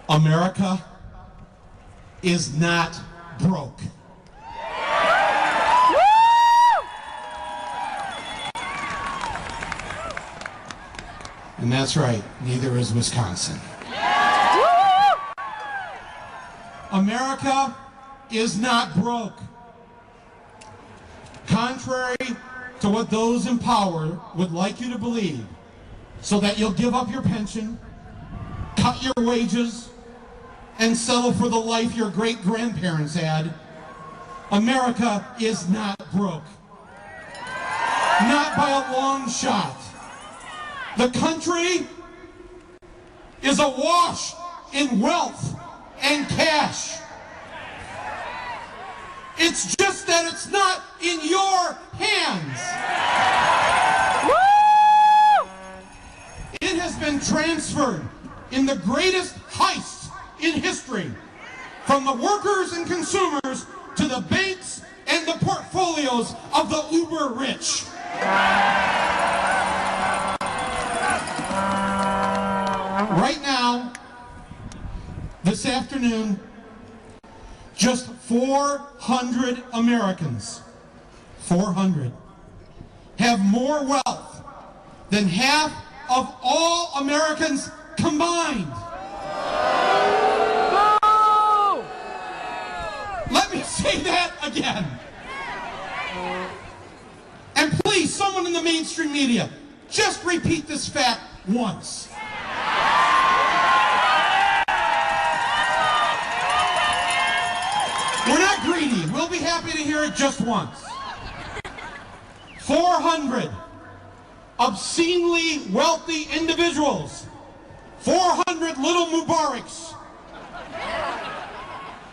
America is not broke. And that's right, neither is Wisconsin. America is not broke. Contrary to what those in power would like you to believe, so that you'll give up your pension, cut your wages, and settle for the life your great-grandparents had, America is not broke. Not by a long shot. The country is awash in wealth and cash. It's just that it's not in your hands. It has been transferred in the greatest heist in history from the workers and consumers to the banks and the portfolios of the uber rich. Right now, this afternoon, just 400 Americans, 400, have more wealth than half of all Americans combined. No! Let me say that again. And please, someone in the mainstream media, just repeat this fact once. We're not greedy. We'll be happy to hear it just once. 400 obscenely wealthy individuals. 400 little Mubaraks.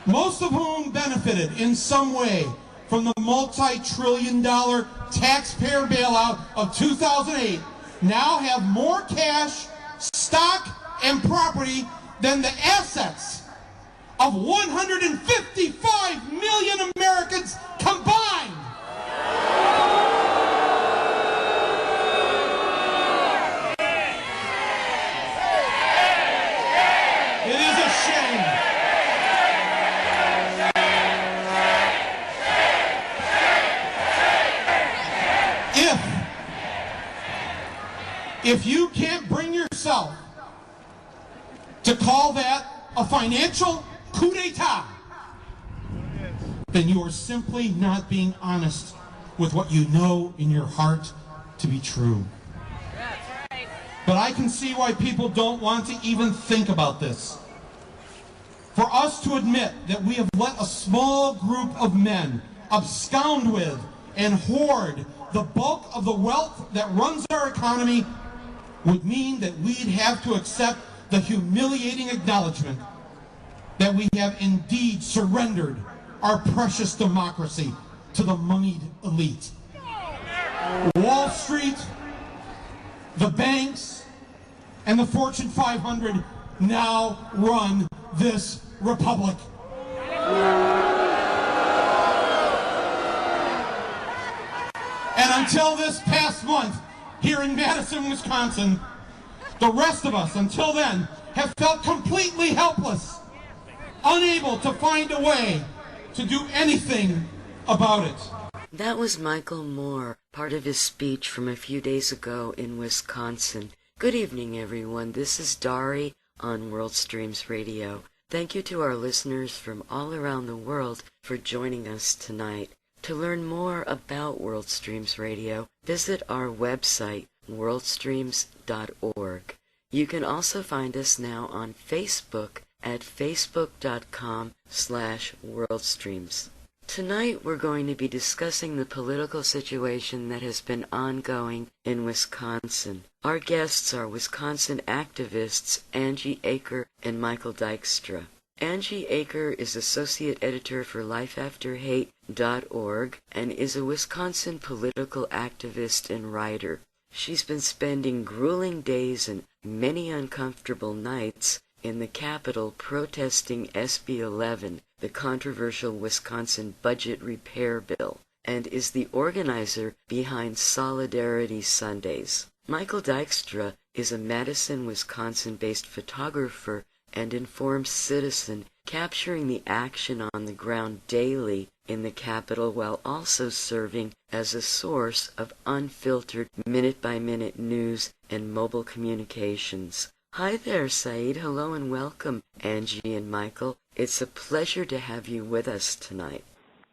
Most of whom benefited in some way from the multi-trillion-dollar taxpayer bailout of 2008, now have more cash, stock, and property than the assets of 155 million Americans combined. It is a shame. If you can't bring yourself to call that a financial coup d'etat, then you are simply not being honest with what you know in your heart to be true. But I can see why people don't want to even think about this. For us to admit that we have let a small group of men abscond with and hoard the bulk of the wealth that runs our economy would mean that we'd have to accept the humiliating acknowledgement that we have indeed surrendered our precious democracy to the moneyed elite. Wall Street, the banks, and the Fortune 500 now run this republic. And until this past month, here in Madison, Wisconsin, the rest of us, until then, have felt completely helpless, unable to find a way to do anything about it. That was Michael Moore, part of his speech from a few days ago in Wisconsin. Good evening, everyone. This is Dari on WorldStreams Radio. Thank you to our listeners from all around the world for joining us tonight. To learn more about WorldStreams Radio, visit our website, worldstreams.org. You can also find us now on Facebook at facebook.com/WorldStreams. Tonight we're going to be discussing the political situation that has been ongoing in Wisconsin. Our guests are Wisconsin activists Angie Aker and Michael Dykstra. Angie Aker is Associate Editor for LifeAfterHate.org and is a Wisconsin political activist and writer. She's been spending grueling days and many uncomfortable nights in the Capitol protesting SB 11, the controversial Wisconsin budget repair bill, and is the organizer behind Solidarity Sundays. Michael Dykstra is a Madison, Wisconsin-based photographer and informed citizen, capturing the action on the ground daily in the capital while also serving as a source of unfiltered minute-by-minute news and mobile communications. Hi there, Saeed. Hello and welcome, Angie and Michael. It's a pleasure to have you with us tonight.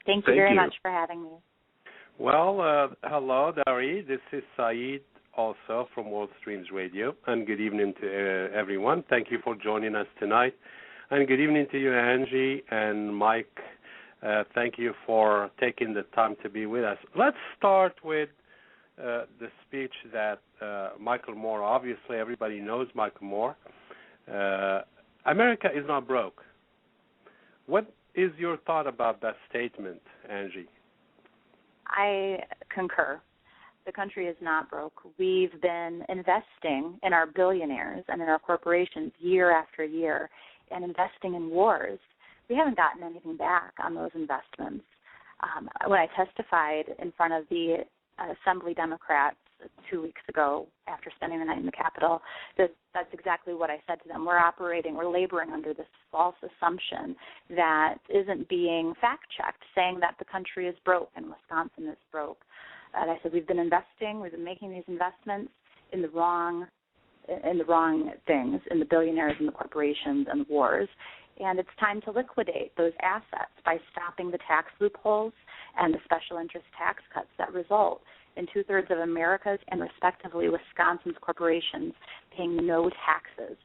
Thank you very much for having me. Well, hello, Dari. This is Saeed, also from WorldStreams Radio, and good evening to everyone. Thank you for joining us tonight, and good evening to you, Angie and Mike. Thank you for taking the time to be with us. Let's start with the speech that Michael Moore, obviously everybody knows Michael Moore. America is not broke. What is your thought about that statement, Angie? I concur. The country is not broke. We've been investing in our billionaires and in our corporations year after year and investing in wars. We haven't gotten anything back on those investments. When I testified in front of the Assembly Democrats 2 weeks ago after spending the night in the Capitol, that's exactly what I said to them. We're laboring under this false assumption that isn't being fact-checked, saying that the country is broke and Wisconsin is broke. And I said we've been making these investments in the wrong things, in the billionaires and the corporations and the wars. And it's time to liquidate those assets by stopping the tax loopholes and the special interest tax cuts that result in 2/3 of America's and respectively Wisconsin's corporations paying no taxes.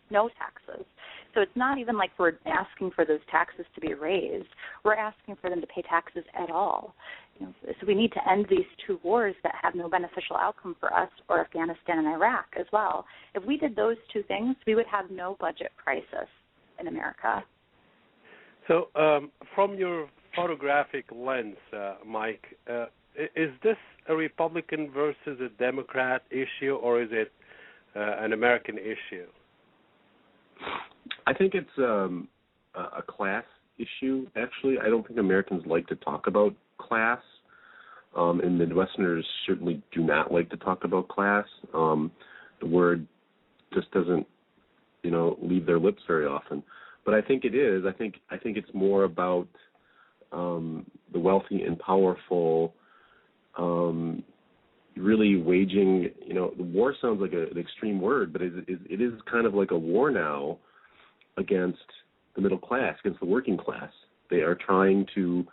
So it's not even like we're asking for those taxes to be raised. We're asking for them to pay taxes at all. So we need to end these two wars that have no beneficial outcome for us or Afghanistan and Iraq as well. If we did those two things, we would have no budget crisis in America. So from your photographic lens, Mike, is this a Republican versus a Democrat issue, or is it an American issue? I think it's a class issue, actually. I don't think Americans like to talk about class, and Midwesterners certainly do not like to talk about class. The word just doesn't, leave their lips very often. But I think it is. I think it's more about the wealthy and powerful really waging, the war sounds like an extreme word, but it is kind of like a war now against the middle class, against the working class. They are trying to,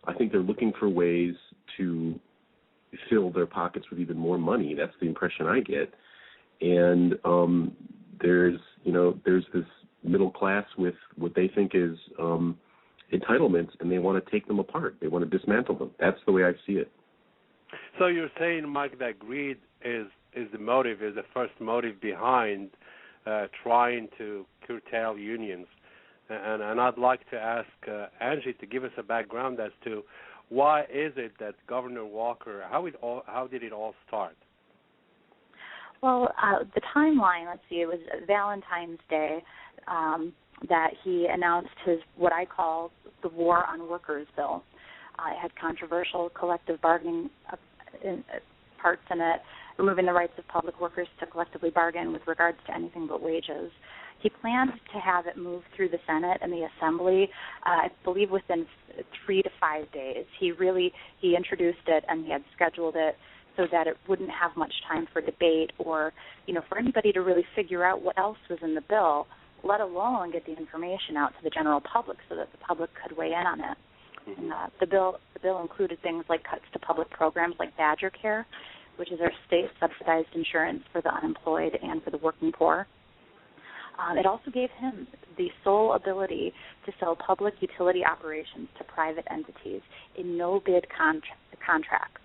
I think they're looking for ways to fill their pockets with even more money. That's the impression I get. And there's this middle class with what they think is entitlements, and they want to take them apart. They want to dismantle them. That's the way I see it. So you're saying, Mike, that greed is the first motive behind trying to curtail unions. And I'd like to ask Angie to give us a background as to why is it that Governor Walker, how did it all start? Well, the timeline, let's see, it was Valentine's Day that he announced what I call the War on Workers bill. It had controversial collective bargaining parts in it, removing the rights of public workers to collectively bargain with regards to anything but wages. He planned to have it move through the Senate and the Assembly, I believe within 3 to 5 days. He introduced it and he had scheduled it so that it wouldn't have much time for debate or, for anybody to really figure out what else was in the bill, let alone get the information out to the general public so that the public could weigh in on it. And the bill included things like cuts to public programs like Badger Care, which is our state-subsidized insurance for the unemployed and for the working poor. It also gave him the sole ability to sell public utility operations to private entities in no-bid contracts,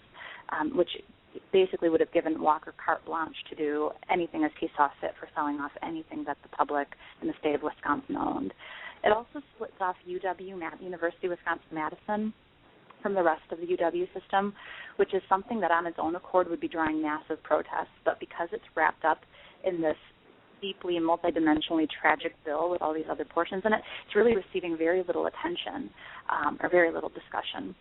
which basically would have given Walker carte blanche to do anything as he saw fit for selling off anything that the public in the state of Wisconsin owned. It also splits off University of Wisconsin-Madison from the rest of the UW system, which is something that on its own accord would be drawing massive protests. But because it's wrapped up in this deeply and multidimensionally tragic bill with all these other portions in it, it's really receiving very little attention or very little discussion.